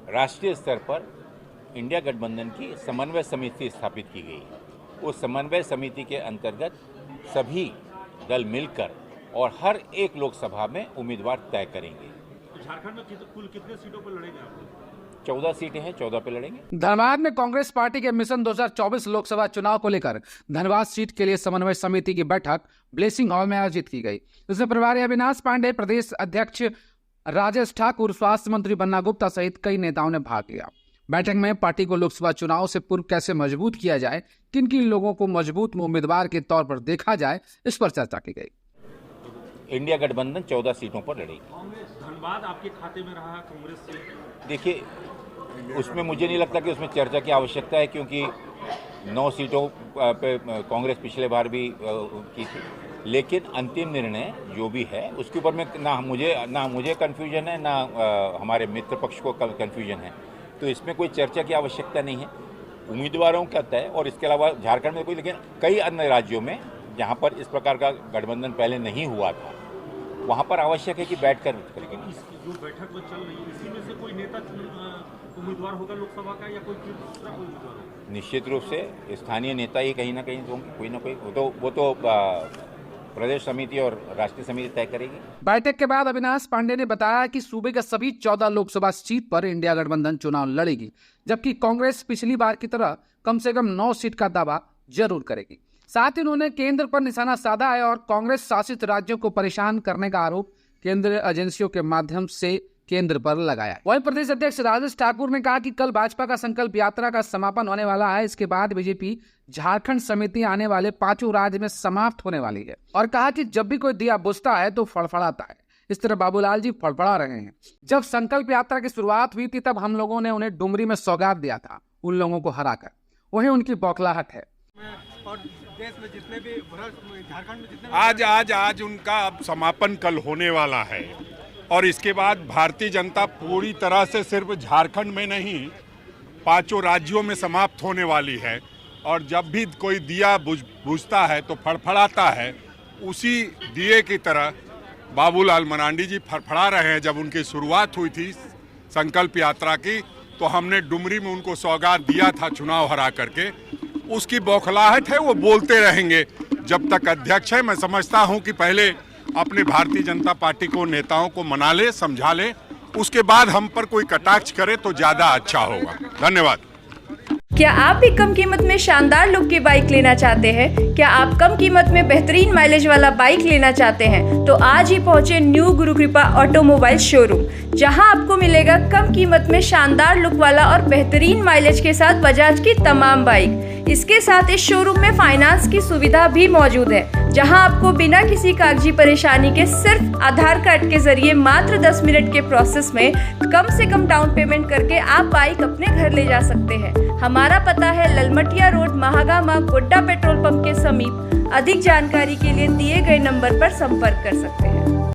राष्ट्रीय स्तर पर इंडिया गठबंधन की समन्वय समिति स्थापित की गई है। उस समन्वय समिति के अंतर्गत सभी दल मिलकर और हर एक लोकसभा में उम्मीदवार तय करेंगे। तो झारखंड में कुल कितने सीटों पर लड़ेंगे आप लोग? 14 सीटें हैं, 14 पे लड़ेंगे। धनबाद में कांग्रेस पार्टी के मिशन 2024 लोकसभा चुनाव को लेकर धनबाद सीट के लिए समन्वय समिति की बैठक ब्लेसिंग हॉल में आयोजित की गई। इसमें प्रभारी अविनाश पांडे, प्रदेश अध्यक्ष राजेश ठाकुर, स्वास्थ्य मंत्री बन्ना गुप्ता सहित कई नेताओं ने भाग लिया। बैठक में पार्टी को लोकसभा चुनाव से पूर्व कैसे मजबूत किया जाए, किन किन लोगों को मजबूत उम्मीदवार के तौर पर देखा जाए, इस पर चर्चा की गई। इंडिया गठबंधन 14 सीटों पर लड़ेगी। धनबाद आपके खाते में रहा कांग्रेस से? देखिए, उसमें मुझे नहीं लगता कि उसमें चर्चा की आवश्यकता है, क्योंकि 9 सीटों पे कांग्रेस पिछले बार भी की थी। लेकिन अंतिम निर्णय जो भी है उसके ऊपर में ना मुझे कन्फ्यूजन है, ना हमारे मित्र पक्ष को कन्फ्यूजन है। तो इसमें कोई चर्चा की आवश्यकता नहीं है। उम्मीदवारों का तय, और इसके अलावा झारखंड में कोई, लेकिन कई अन्य राज्यों में जहाँ पर इस प्रकार का गठबंधन पहले नहीं हुआ था, वहाँ पर आवश्यक है कि बैठकर करेंगे। जो बैठक में चल रही है, इसी में से कोई नेता उम्मीदवार होगा लोकसभा का, या कोई दूसरा कोई उम्मीदवार होगा? निश्चित रूप से स्थानीय नेता ही कहीं ना कहीं होंगे, कोई ना कोई। वो तो प्रदेश समिति और राष्ट्रीय समिति तय करेगी। बैठक के बाद अविनाश पांडे ने बताया कि सूबे के सभी 14 लोकसभा सीट पर इंडिया गठबंधन चुनाव लड़ेगी, जबकि कांग्रेस पिछली बार की तरह कम से कम 9 सीट का दावा जरूर करेगी। साथ ही उन्होंने केंद्र पर निशाना साधा है और कांग्रेस शासित राज्यों को परेशान करने का आरोप केंद्रीय एजेंसियों के माध्यम से केंद्र पर लगाया। वहीं प्रदेश अध्यक्ष राजेश ठाकुर ने कहा कि कल भाजपा का संकल्प यात्रा का समापन होने वाला है। इसके बाद बीजेपी झारखंड समिति आने वाले 5 राज्य में समाप्त होने वाली है, और कहा कि जब भी कोई दिया बुझता है तो फड़फड़ाता है। इस तरह बाबूलाल जी फड़फड़ा रहे हैं। जब संकल्प यात्रा की शुरुआत हुई थी तब हम लोगों ने उन्हें डुमरी में सौगात दिया था, उन लोगों को हराकर। वही उनकी बौखलाहट है। और देश में जितने भी झारखंड में जितने आज उनका अब समापन कल होने वाला है, और इसके बाद भारतीय जनता पूरी तरह से सिर्फ झारखंड में नहीं 5 राज्यों में समाप्त होने वाली है। और जब भी कोई दिया बुझता है तो फड़फड़ाता है। उसी दिए की तरह बाबूलाल मरांडी जी फड़फड़ा रहे हैं। जब उनकी शुरुआत हुई थी संकल्प यात्रा की, तो हमने डुमरी में उनको सौगात दिया था चुनाव हरा करके। उसकी बौखलाहट है, वो बोलते रहेंगे जब तक अध्यक्ष है। मैं समझता हूं कि पहले अपने भारतीय जनता पार्टी को, नेताओं को मना ले, समझा ले, उसके बाद हम पर कोई कटाक्ष करे तो ज्यादा अच्छा होगा। धन्यवाद। क्या आप भी कम कीमत में शानदार लुक की बाइक लेना चाहते हैं? क्या आप कम कीमत में बेहतरीन माइलेज वाला बाइक लेना चाहते हैं? तो आज ही पहुंचे न्यू गुरु कृपा ऑटोमोबाइल शोरूम, जहां आपको मिलेगा कम कीमत में शानदार लुक वाला और बेहतरीन माइलेज के साथ बजाज की तमाम बाइक। इसके साथ इस शोरूम में फाइनेंस की सुविधा भी मौजूद है, जहां आपको बिना किसी कागजी परेशानी के सिर्फ आधार कार्ड के जरिए मात्र 10 मिनट के प्रोसेस में कम से कम डाउन पेमेंट करके आप बाइक अपने घर ले जा सकते हैं। हमारा पता है Lalmatia road, Mahagama, Godda petrol pump के समीप। अधिक जानकारी के लिए दिए गए नंबर पर संपर्क कर सकते हैं।